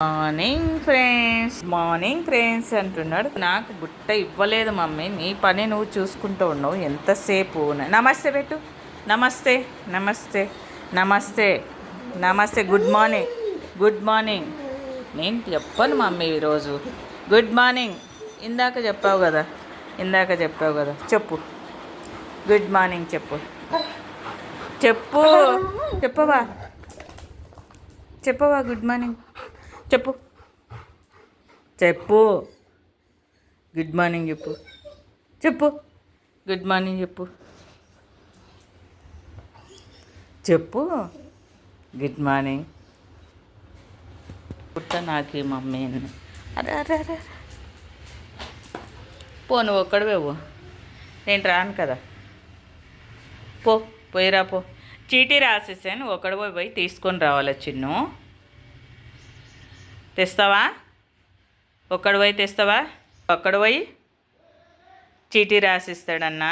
Morning friends అంటున్నాడు. నాకు బుట్ట ఇవ్వలేదు మమ్మీ, నీ పని నువ్వు చూసుకుంటూ ఉన్నావు ఎంతసేపు. నమస్తే పెట్టు. నమస్తే నమస్తే నమస్తే నమస్తే. Good morning good morning. నేను చెప్పను మమ్మీ ఈరోజు గుడ్ మార్నింగ్. ఇందాక చెప్పావు కదా చెప్పు. గుడ్ మార్నింగ్ చెప్పు. చెప్పవా గుడ్ మార్నింగ్ చెప్పు. గుడ్ మార్నింగ్ చెప్పు. గుడ్ మార్నింగ్ చెప్పు. Good morning. పుట్ట నాకే మమ్మీ. అరే అరే అరే పో, నువ్వు ఒక్కడివే పో, నేను రాను కదా. పోయిరా పో. చీటీ రాసేసా, నువ్వు ఒక్కడు పోయి తీసుకొని రావాలి. చిన్ను తెస్తావా? ఒక్కడు పోయి తెస్తావా? ఒక్కడు పోయి చీటీ రాసిస్తాడన్నా.